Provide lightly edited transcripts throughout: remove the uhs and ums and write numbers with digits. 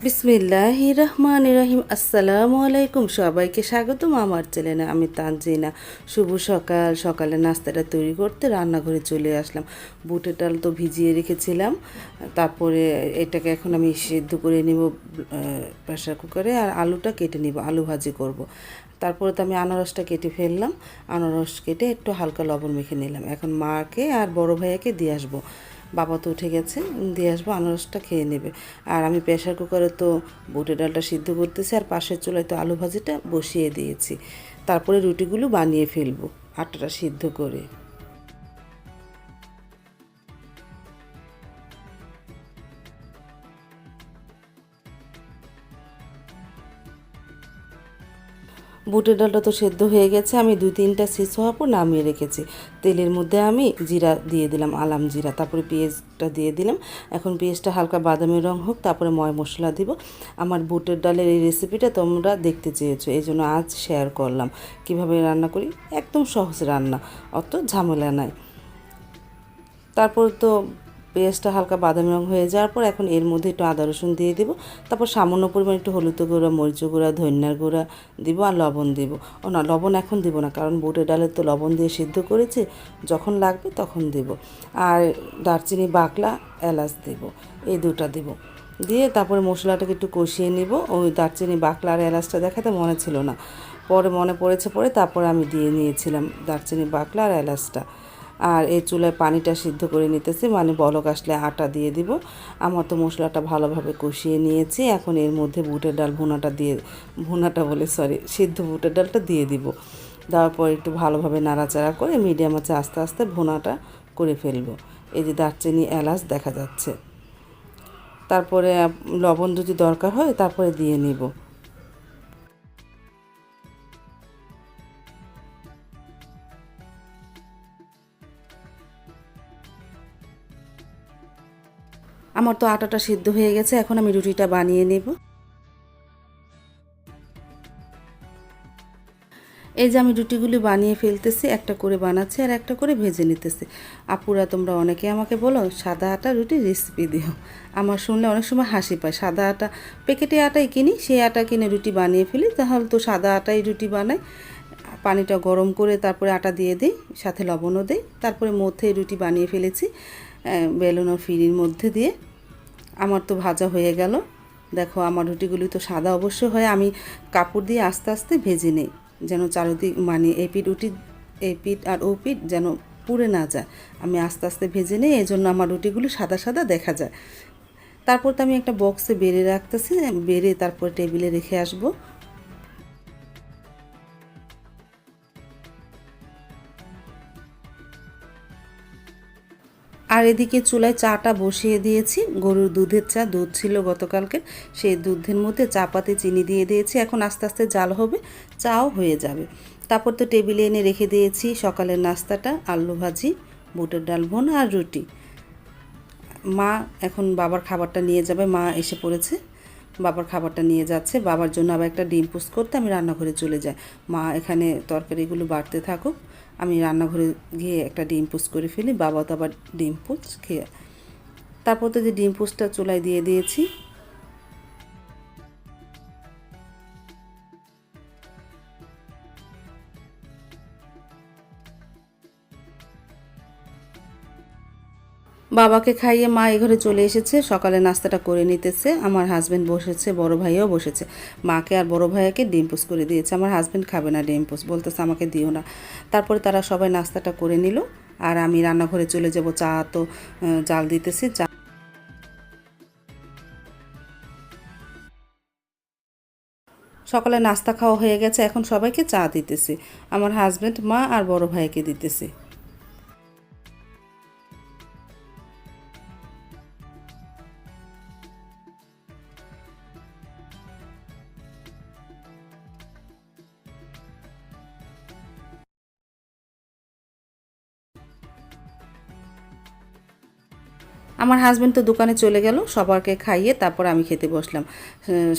বিসমিল্লাহির রহমানির রহিম। আসসালামু আলাইকুম, সবাইকে স্বাগতম আমার চ্যানেলে। আমি তানজিনা। শুভ সকাল। সকালে নাস্তাটা তৈরি করতে রান্নাঘরে চলে আসলাম। বুটের ডাল তো ভিজিয়ে রেখেছিলাম, তারপরে এটাকে এখন আমি সিদ্ধ করে নিব প্রেসার কুকারে, আর আলুটা কেটে নিব, আলু ভাজি করব। তারপরে তো আমি আনারসটা কেটে ফেললাম, আনারস কেটে একটু হালকা লবণ মেখে নিলাম। এখন মাকে আর বড় ভাইয়াকে দিয়ে আসবো, বাবা তো উঠে গেছে, দিয়ে আসবো, আনারসটা খেয়ে নেবে। আর আমি প্রেশার কুকারে তো বুটের ডালটা সিদ্ধ করতেছি, আর পাশের চুলায় তো আলু ভাজিটা বসিয়ে দিয়েছি। তারপরে রুটিগুলো বানিয়ে ফেলবো আটাটা সিদ্ধ করে। বুটের ডালটা তো সেদ্ধ হয়ে গেছে, আমি 2-3টা সিস হওয়ার পর নামিয়ে রেখেছি। তেলের মধ্যে আমি জিরা দিয়ে দিলাম, আলাম জিরা, তারপরে পেঁয়াজটা দিয়ে দিলাম। এখন পেঁয়াজটা হালকা বাদামি রং হোক, তারপরে ময় মশলা দিব। আমার বুটের ডালের এই রেসিপিটা তোমরা দেখতে চেয়েছো, এই জন্য আজ শেয়ার করলাম কিভাবে রান্না করি। একদম সহজ রান্না, অত ঝামেলা নাই। তারপর তো পেঁয়াজটা হালকা বাদামি রং হয়ে যাওয়ার পর এখন এর মধ্যে একটু আদা রসুন দিয়ে দিব। তারপর সামান্য পরিমাণ একটু হলুদ গুঁড়া, মরিচ গুঁড়া, ধনিয়ার গুঁড়া দিব, আর লবণ দিব। ও না, লবণ এখন দিব না, কারণ বুটের ডালের তো লবণ দিয়ে সিদ্ধ করেছি, যখন লাগবে তখন দিব। আর দারচিনি, বাকলা, এলাচ দিব, এই দুটা দিব। দিয়ে তারপরে মশলাটাকে একটু কষিয়ে নিব। ওই দারচিনি, বাকলা আর এলাচটা দেখাতে মনে ছিল না, পরে মনে পড়েছে, পরে তারপরে আমি দিয়ে নিয়েছিলাম দারচিনি, বাকলা আর এলাচটা। আর এই চুলায় পানিটা সিদ্ধ করে নিতেছি, মানে বলক আসলে আটা দিয়ে দিব। আমার তো মশলাটা ভালোভাবে কষিয়ে নিয়েছি। এখন এর মধ্যে বুটের ডাল সিদ্ধ বুটের ডালটা দিয়ে দিব। দেওয়ার পর একটু ভালোভাবে নাড়াচাড়া করে মিডিয়াম আঁচে আস্তে আস্তে ভুনাটা করে ফেলবো। এই যে দারচিনি, এলাচ দেখা যাচ্ছে। তারপরে লবণ যদি দরকার হয় তারপরে দিয়ে নিব। আমার তো আটাটা সিদ্ধ হয়ে গেছে, এখন আমি রুটিটা বানিয়ে নেব। এই যে আমি রুটিগুলি বানিয়ে ফেলতেছি, একটা করে বানাচ্ছি আর একটা করে ভেজে নিতেছি। আপুরা তোমরা অনেকে আমাকে বলো সাদা আটা রুটি রেসিপি দিও। আমার শুনলে অনেক সময় হাসি পায়। সাদা আটা, প্যাকেটে আটাই কিনি, সেই আটা কিনে রুটি বানিয়ে ফেলি, তাহলে তো সাদা আটাই রুটি বানাই। পানিটা গরম করে তারপরে আটা দিয়ে দিই, সাথে লবণও দিই, তারপরে মধ্যে রুটি বানিয়ে ফেলেছি বেলুন ও ফিরির মধ্যে দিয়ে। আমার তো ভাজা হয়ে গেল। দেখো আমার রুটিগুলি তো সাদা অবশ্য হয়, আমি কাপড় দিয়ে আস্তে আস্তে ভেজে নেই, যেন চারিদিক মানে এপিট আর ওপিট যেন পুড়ে না যায়। আমি আস্তে আস্তে ভেজে নিই, এই জন্য আমার রুটিগুলি সাদা সাদা দেখা যায়। তারপর তো আমি একটা বক্সে বেড়ে রাখতেছি, বেড়ে তারপর টেবিলে রেখে আসবো। আর এদিকে চুলায় চাটা বসিয়ে দিয়েছি, গরুর দুধের চা, দুধ ছিল গতকালকের, সেই দুধের মধ্যে চা পাতি চিনি দিয়ে দিয়েছি। এখন আস্তে আস্তে জাল হবে, চাও হয়ে যাবে। তারপর তো টেবিলে এনে রেখে দিয়েছি সকালের নাস্তাটা, আলু ভাজি, বুটের ডাল ভুনা আর রুটি। মা এখন বাবার খাবারটা নিয়ে যাবে, মা এসে পড়েছে, বাবার খাবারটা নিয়ে যাচ্ছে। বাবার জন্য আবার একটা ডিম পোস্ট করতে আমি রান্নাঘরে চলে যাই। মা এখানে তরকারিগুলো বাড়তে থাকুক, আমি রান্নাঘরে গিয়ে একটা ডিম পোস্ট করে ফেলি। বাবা তো আবার ডিম পোস্ট খেয়ে, তারপর তো যে ডিম পোস্টটা চুলায় দিয়ে দিয়েছি। বাবাকে খাইয়ে মা এই ঘরে চলে এসেছে, সকালে নাস্তাটা করে নিতেছে। আমার হাজব্যান্ড বসেছে, বড় ভাইও বসেছে। মাকে আর বড় ভাইয়াকে ডিম পোস্ট করে দিয়েছে। আমার হাজব্যান্ড খাবে না ডিম পোস্ট, বলতেছে আমাকে দিও না। তারপরে তারা সবাই নাস্তাটা করে নিল, আর আমি রান্নাঘরে চলে যাব। চা তো জাল দিতেছি। সকালে নাস্তা খাওয়া হয়ে গেছে, এখন সবাইকে চা দিতেছি। আমার হাজব্যান্ড, মা আর বড় ভাইকে দিতেছি। আমার হাজব্যান্ড তো দোকানে চলে গেল, সবারকে খাইয়ে তারপর আমি খেতে বসলাম।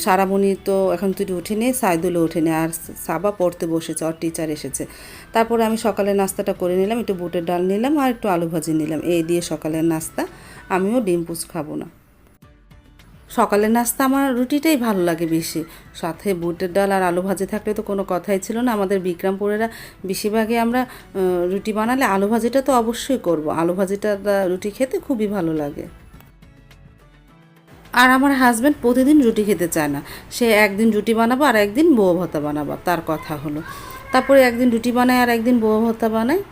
সারামণি তো এখন তুই উঠেনি, সাইদুলও উঠেনি, আর সাবা পড়তে বসেছে, ওর টিচার এসেছে। তারপরে আমি সকালে নাস্তাটা করে নিলাম, একটু বুটের ডাল নিলাম আর একটু আলু ভাজি নিলাম, এই দিয়ে সকালের নাস্তা। আমিও ডিম পোস্ট খাবো না। সকালের নাস্তা আমার রুটিটাই ভালো লাগে বেশি, সাথে বুটের ডাল আর আলু ভাজি থাকলে তো কোনো কথাই ছিল না। আমাদের বিক্রমপুরেরা বেশিরভাগই আমরা রুটি বানালে আলু ভাজিটা তো অবশ্যই করব, আলু ভাজিটা রুটি খেতে খুবই ভালো লাগে। আর আমার হাজব্যান্ড প্রতিদিন রুটি খেতে চায় না, সে একদিন রুটি বানাবো আর একদিন বউ ভাতা বানাবো, তার কথা হলো। তারপরে একদিন রুটি বানায় আর একদিন বউ ভাতা বানায়।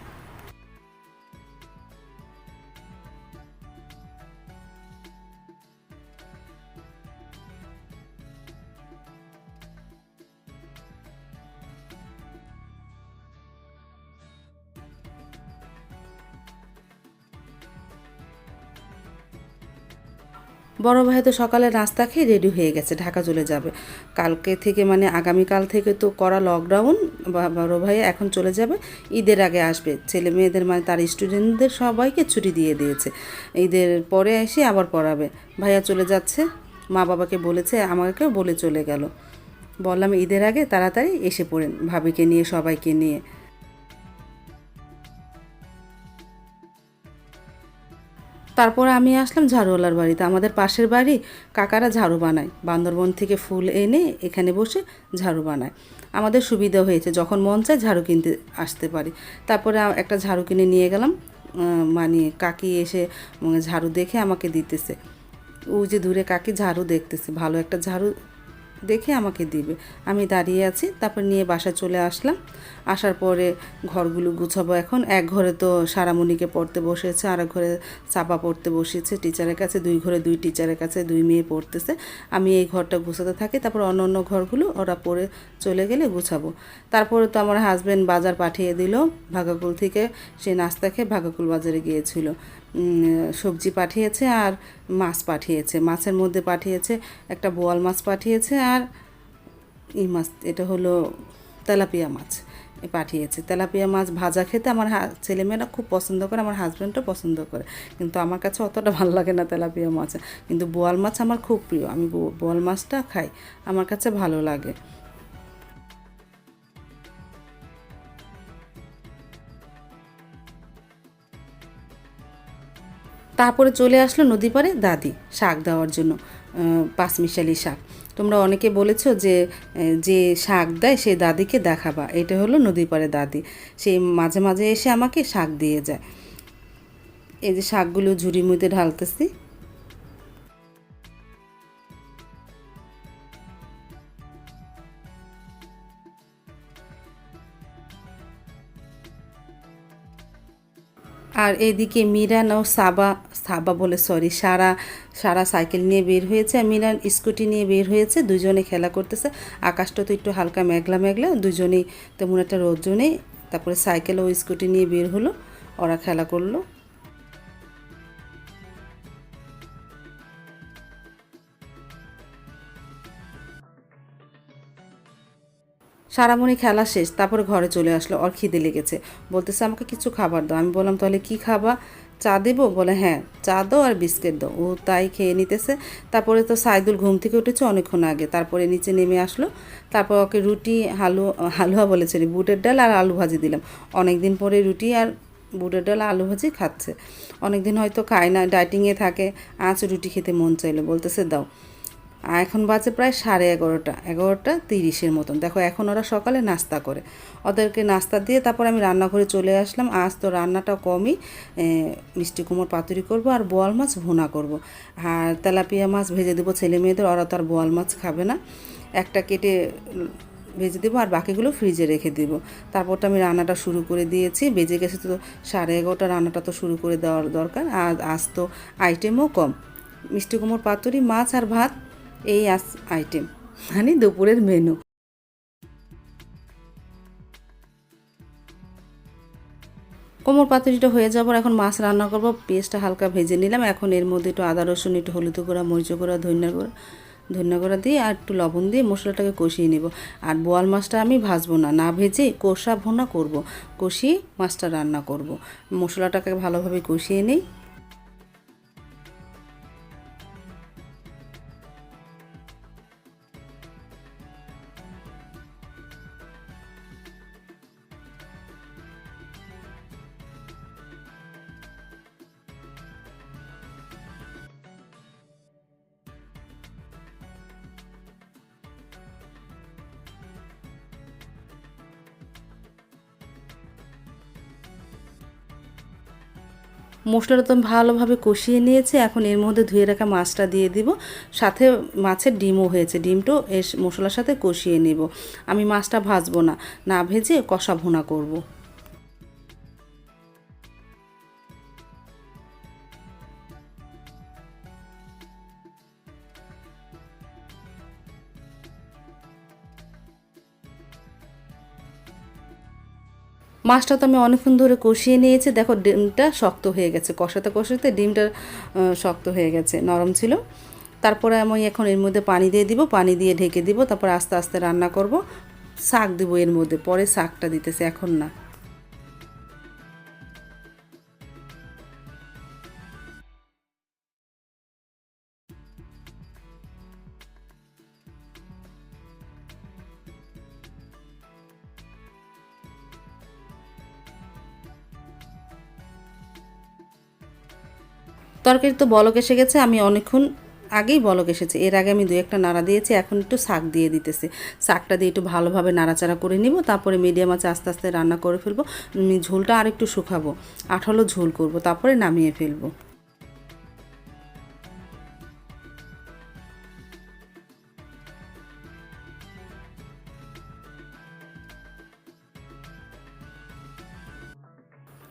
বড় ভাই তো সকালে নাস্তা খেয়ে রেডি হয়ে গেছে, ঢাকা চলে যাবে কালকে থেকে, মানে আগামীকাল থেকে তো করা লকডাউন। বড় ভাই এখন চলে যাবে, ঈদের আগে আসবে। ছেলে মেয়েদের মানে তার স্টুডেন্টদের সবাইকে ছুটি দিয়ে দিয়েছে, ঈদের পরে এসে আবার পড়াবে। ভাইয়া চলে যাচ্ছে, মা বাবাকে বলেছে, আমাকেও বলে চলে গেল। বললাম ঈদের আগে তাড়াতাড়ি এসে পড়েন ভাবিকে নিয়ে, সবাইকে নিয়ে। তারপরে আমি আসলাম ঝাড়ুওয়ালার বাড়িতে, আমাদের পাশের বাড়ি কাকারা ঝাড়ু বানায়, বান্দরবন থেকে ফুল এনে এখানে বসে ঝাড়ু বানায়। আমাদের সুবিধা হয়েছে, যখন মন চায় ঝাড়ু কিনতে আসতে পারি। তারপরে একটা ঝাড়ু কিনে নিয়ে গেলাম, মানে কাকি এসে ঝাড়ু দেখে আমাকে দিতেছে। ওই যে দূরে কাকি ঝাড়ু দেখতেছে, ভালো একটা ঝাড়ু দেখে আমাকে দিবে। আমি দাঁড়িয়ে আছি, তারপর নিয়ে বাসায় চলে আসলাম। আসার পরে ঘরগুলো গুছাবো। এখন এক ঘরে তো সারামণিকে পড়তে বসেছে, আর এক ঘরে চাপা পড়তে বসেছে টিচারের কাছে, দুই ঘরে দুই টিচারের কাছে দুই মেয়ে পড়তেছে। আমি এই ঘরটা গুছাতে থাকি, তারপর অন্য অন্য ঘরগুলো ওরা পড়ে চলে গেলে গুছাবো। তারপরে তো আমার হাজব্যান্ড বাজার পাঠিয়ে দিল ভাগাকুল থেকে, সে নাস্তা খেয়ে ভাগাকুল বাজারে গিয়েছিল। সবজি পাঠিয়েছে আর মাছ পাঠিয়েছে। মাছের মধ্যে পাঠিয়েছে একটা বোয়াল মাছ পাঠিয়েছে, আর এই মাছ, এটা হলো তেলাপিয়া মাছ পাঠিয়েছে। তেলাপিয়া মাছ ভাজা খেতে আমার ছেলেমেয়েরা খুব পছন্দ করে, আমার হাজব্যান্ডও পছন্দ করে, কিন্তু আমার কাছে অতটা ভালো লাগে না তেলাপিয়া মাছ। কিন্তু বোয়াল মাছ আমার খুব প্রিয়, আমি বোয়াল মাছটা খাই, আমার কাছে ভালো লাগে। তারপরে চলে আসলো নদী পাড়ে দাদি শাক দেওয়ার জন্য, পাঁচমিশালি শাক। তোমরা অনেকে বলেছো যে যে শাক দেয় সেই দাদিকে দেখাবা, এটা হলো নদী পাড়ে দাদি, সে মাঝে মাঝে এসে আমাকে শাক দিয়ে যায়। এই যে শাকগুলো ঝুড়ির মধ্যে ঢালতেছি। আর এইদিকে মিরান ও সাবা, সাবা বলে সরি, সারা, সারা সাইকেল নিয়ে বের হয়েছে, আর মিরান স্কুটি নিয়ে বের হয়েছে, দুজনে খেলা করতেছে। আকাশটা তো একটু হালকা মেঘলা মেঘলা, দুজনেই তেমন একটা রোদ্র নেই। তারপরে সাইকেল ও স্কুটি নিয়ে বের হলো, ওরা খেলা করলো। সারামণি খেলা শেষ, তারপরে ঘরে চলে আসলো, ওর খিদে লেগেছে, বলতেছে আমাকে কিছু খাবার দাও। আমি বললাম তাহলে কি খাবা, চা দেবো? বলে হ্যাঁ চা দাও আর বিস্কিট দাও। ও তাই খেয়ে নিতেছে। তারপরে তো সাইদুল ঘুম থেকে উঠেছে অনেকক্ষণ আগে, তারপরে নিচে নেমে আসলো। তারপর ওকে রুটি, হালুয়া বলেছে, বুটের ডাল আর আলু ভাজি দিলাম। অনেক দিন পরে রুটি আর বুটের ডাল আলু ভাজি খাচ্ছে, অনেক দিন হয়তো খায় না, ডাইটিংয়ে থাকে। আজ রুটি খেতে মন চাইলো, বলতেছে দাও। আর এখন বাজে প্রায় 11:30, 11:30 মতন। দেখো এখন ওরা সকালে নাস্তা করে, ওদেরকে নাস্তা দিয়ে তারপর আমি রান্নাঘরে চলে আসলাম। আজ তো রান্নাটা কমই, মিষ্টি কুমড়োর পাতুরি করব আর বোয়াল মাছ ভুনা করব, আর তেলাপিয়া মাছ ভেজে দেবো ছেলে মেয়েদের, ওরা তো আর বোয়াল মাছ খাবে না। একটা কেটে ভেজে দেবো আর বাকিগুলো ফ্রিজে রেখে দেবো। তারপর তো আমি রান্নাটা শুরু করে দিয়েছি, বেজে গেছে তো 11:30, রান্নাটা তো শুরু করে দেওয়ার দরকার। আর আজ তো আইটেমও কম, মিষ্টি কুমড়োর পাতুরি, মাছ আর ভাত, এই আইটেম, মানে দুপুরের মেনু। কোমর পাতুরিটা হয়ে যাবার এখন মাছ রান্না করব। পেঁয়াজটা হালকা ভেজে নিলাম, এখন এর মধ্যে একটু আদা রসুন, একটু হলুদ গুঁড়া, মরিচ গুঁড়া, ধনিয়া গুঁড়া দিয়ে আর একটু লবণ দিয়ে মশলাটাকে কষিয়ে নেব। আর বোয়াল মাছটা আমি ভাজবো না, না ভেজে কষা ভুনা করব, কষিয়ে মাছটা রান্না করব। মশলাটাকে ভালোভাবে কষিয়ে নিই। মশলাটা তো ভালোভাবে কষিয়ে নিয়েছি। এখন এর মধ্যে ধুয়ে রাখা মাছটা দিয়ে দিব, সাথে মাছের ডিমও হয়েছে, ডিমটাও এর মশলার সাথে কষিয়ে নেব। আমি মাছটা ভাজবো না, না ভেজে কষা ভুনা করব। মাছটা তো আমি অনেকক্ষণ ধরে কষিয়ে নিয়েছি। দেখো ডিমটা শক্ত হয়ে গেছে, কষাতে কষাতে ডিমটা শক্ত হয়ে গেছে, নরম ছিল। তারপরে আমি এখন এর মধ্যে পানি দিয়ে দিব, পানি দিয়ে ঢেকে দিব, তারপর আস্তে আস্তে রান্না করব। শাক দিব এর মধ্যে, পরে শাকটা দিতেছে, এখন না। তরকারি তো বলক এসে গেছে, আমি অনেকক্ষণ আগেই বলক এসেছে, এর আগে আমি 2-1টা নাড়া দিয়েছি। এখন একটু শাক দিয়ে দিতেছি, শাকটা দিয়ে একটু ভালোভাবে নাড়াচাড়া করে নিব, তারপরে মিডিয়াম আঁচে আস্তে আস্তে রান্না করে ফেলবো। ঝোলটা আর একটু শুকাবো, আঠালো ঝোল করব, তারপরে নামিয়ে ফেলবো।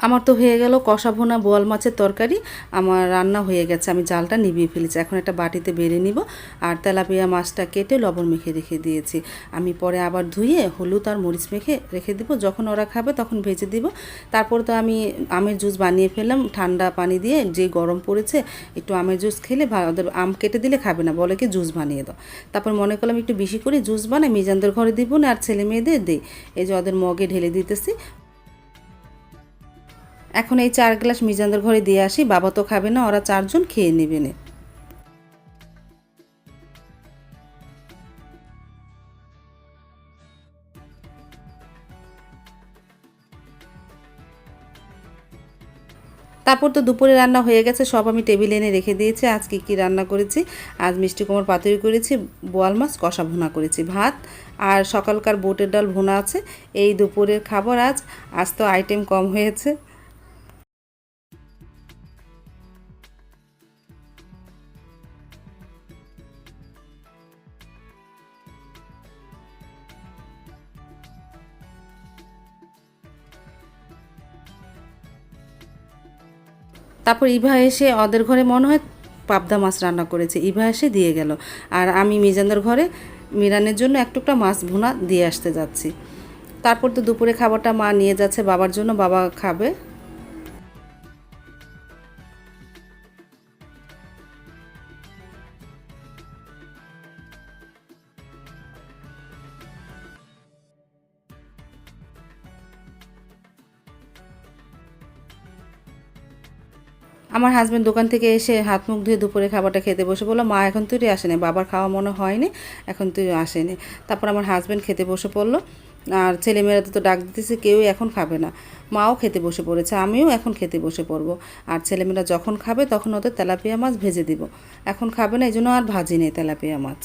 আমার তো হয়ে গেল কষা ভুনা বোয়াল মাছের তরকারি, আমার রান্না হয়ে গেছে। আমি জালটা নিভিয়ে ফেলেছি, এখন একটা বাটিতে বেড়ে নিব। আর তেলাপিয়া মাছটা কেটে লবণ মেখে রেখে দিয়েছি, আমি পরে আবার ধুয়ে হলুদ আর মরিচ মেখে রেখে দিব, যখন ওরা খাবে তখন ভেজে দিব। তারপর তো আমি আমের জুস বানিয়ে ফেললাম ঠান্ডা পানি দিয়ে, যে গরম পড়েছে একটু আমের জুস খেলে ওদের আম কেটে দিলে খাবে না, বলে কি জুস বানিয়ে দাও। তারপর মনে করলাম একটু বেশি করে জুস বানাই, মিজানদের ঘরে দিব না, আর ছেলে মেয়েদের দিই। এই যে ওদের মগে ঢেলে দিতেছি। এখন এই 4 গ্লাস মিজানদের ঘরে দিয়ে আসি, বাবা তো খাবে না, ওরা 4জন খেয়ে নেবে না। তারপর তো দুপুরে রান্না হয়ে গেছে, সব আমি টেবিলে এনে রেখে দিয়েছি। আজকে কি রান্না করেছি, আজ মিষ্টি কুমড়োর পাতুরি করেছি, বোয়াল মাছ কষা ভুনা করেছি, ভাত আর সকালকার বুটের ডাল ভুনা আছে। এই দুপুরের খাবার আজ। আজ তো আইটেম কম হয়েছে। তারপর ইভা এসে ওদের ঘরে মনে হয় পাবদা মাছ রান্না করেছে, ইভা এসে দিয়ে গেল। আর আমি মিজানদের ঘরে মিরানের জন্য এক টুকরা মাছ ভুনা দিয়ে আসতে যাচ্ছি। তারপর তো দুপুরে খাবারটা মা নিয়ে যাচ্ছে বাবার জন্য, বাবা খাবে। আমার হাজব্যান্ড দোকান থেকে এসে হাত মুখ ধুয়ে দুপুরে খাবারটা খেতে বসে বললো, মা এখন তুই আসেনি, বাবার খাওয়া মনে হয়নি, এখন তুই আসেনি। তারপর আমার হাজব্যান্ড খেতে বসে পড়লো। আর ছেলেমেয়েরা তো ডাক দিতেছে, কেউই এখন খাবে না। মাও খেতে বসে পড়েছে, আমিও এখন খেতে বসে পড়বো। আর ছেলেমেয়েরা যখন খাবে তখন ওদের তেলাপিয়া মাছ ভেজে দিব। এখন খাবে না, এই জন্য আর ভাজি নেই তেলাপিয়া মাছ।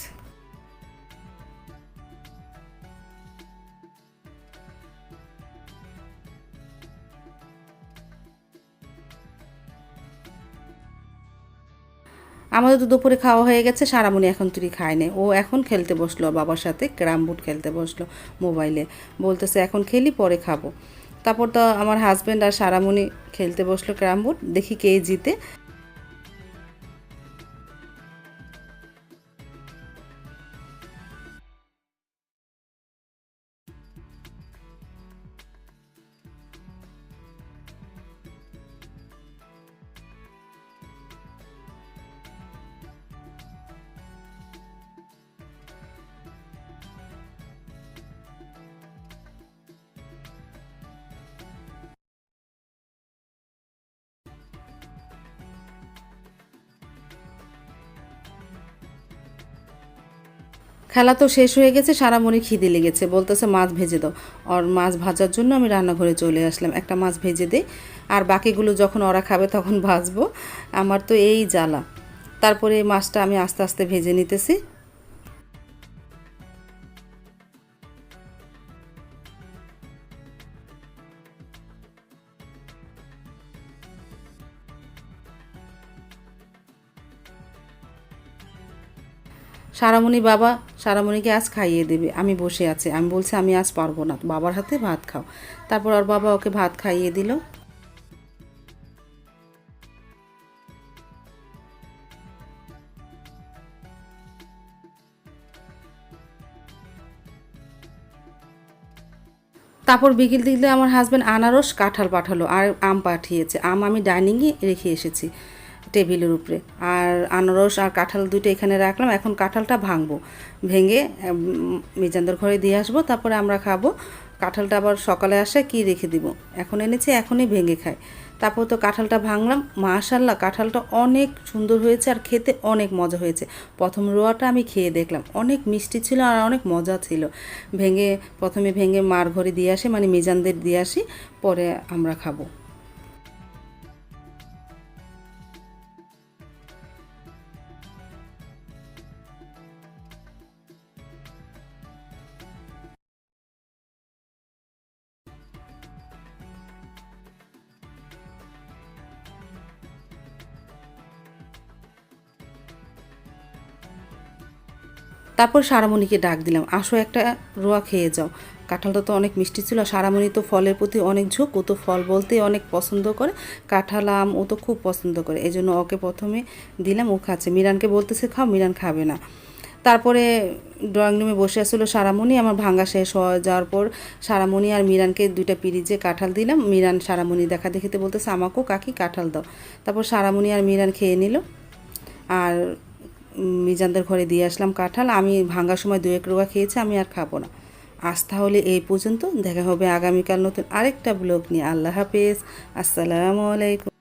আমাদের তো দুপুরে খাওয়া হয়ে গেছে, সারামণি এখন তুই খায় নে, ও এখন খেলতে বসলো বাবার সাথে, ক্যারাম বোর্ড খেলতে বসলো মোবাইলে। বলতেছে এখন খেলি, পরে খাবো। তারপর তো আমার হাজব্যান্ড আর সারামণি খেলতে বসলো ক্যারাম বোর্ড, দেখি কে জিতে। খেলা তো শেষ হয়ে গেছে, সারামণি খিদে লেগেছে, বলতেছে মাছ ভেজে দাও। আর মাছ ভাজার জন্য আমি রান্নাঘরে চলে আসলাম, একটা মাছ ভেজে দে, আর বাকিগুলো যখন ওরা খাবে তখন ভাজবো। আমার তো এই জ্বালা। তারপরে এই মাছটা আমি আস্তে আস্তে ভেজে নিতেছি। সারামণি বাবা সারামণিকে আজ খাইয়ে দেবে, আমি বসে আছি, আমি বলছি আমি আজ পারবো না, বাবার হাতে ভাত খাও। তারপর ওর বাবা ওকে ভাত খাইয়ে দিল। তারপর বিকেল দিকে আমার হাজব্যান্ড আনারস কাঁঠাল পাঠালো আর আম পাঠিয়েছে। আম আমি ডাইনিংয়ে রেখে এসেছি টেবিলের উপরে, আর আনারস আর কাঁঠাল দুটো এখানে রাখলাম। এখন কাঁঠালটা ভাঙবো, ভেঙে মিজানদের ঘরে দিয়ে আসবো, তারপরে আমরা খাবো। কাঁঠালটা আবার সকালে আসে কি রেখে দিব, এখন এনেছি এখনই ভেঙে খাই। তারপর তো কাঁঠালটা ভাঙলাম, মাশাল্লাহ কাঁঠালটা অনেক সুন্দর হয়েছে আর খেতে অনেক মজা হয়েছে। প্রথম রোয়াটা আমি খেয়ে দেখলাম, অনেক মিষ্টি ছিল আর অনেক মজা ছিল। প্রথমে ভেঙে মার ঘরে দিয়ে আসি, মানে মিজানদের দিয়ে আসি, পরে আমরা খাবো। তারপর সারামণিকে ডাক দিলাম, আসো একটা রোয়া খেয়ে যাও। কাঁঠালটা তো অনেক মিষ্টি ছিল, সারামণি তো ফলের প্রতি অনেক ঝোঁক, ও তো ফল বলতেই অনেক পছন্দ করে, কাঁঠাল আম ও তো খুব পছন্দ করে, এই জন্য ওকে প্রথমে দিলাম, ও খাচ্ছে। মিরানকে বলতেছে খাও, মিরান খাবে না। তারপরে ড্রয়িং রুমে বসে আসছিলো সারামণি, আমার ভাঙা শেষ হয়ে যাওয়ার পর সারামণি আর মিরানকে দুইটা পিরিজে কাঁঠাল দিলাম। মিরান সারামণি দেখা দেখিতে বলতেছে আমাকেও কাকি কাঁঠাল দাও। তারপর সারামণি আর মিরান খেয়ে নিল, আর মিজানদের ঘরে দিয়ে আসলাম কাঁঠাল। আমি ভাঙার সময় 2-1 রোগা খেয়েছি, আমি আর খাবো না। আজ তাহলে এই পর্যন্ত, দেখা হবে আগামীকাল নতুন আরেকটা ব্লগ নিয়ে। আল্লাহ হাফেজ, আসসালামু আলাইকুম।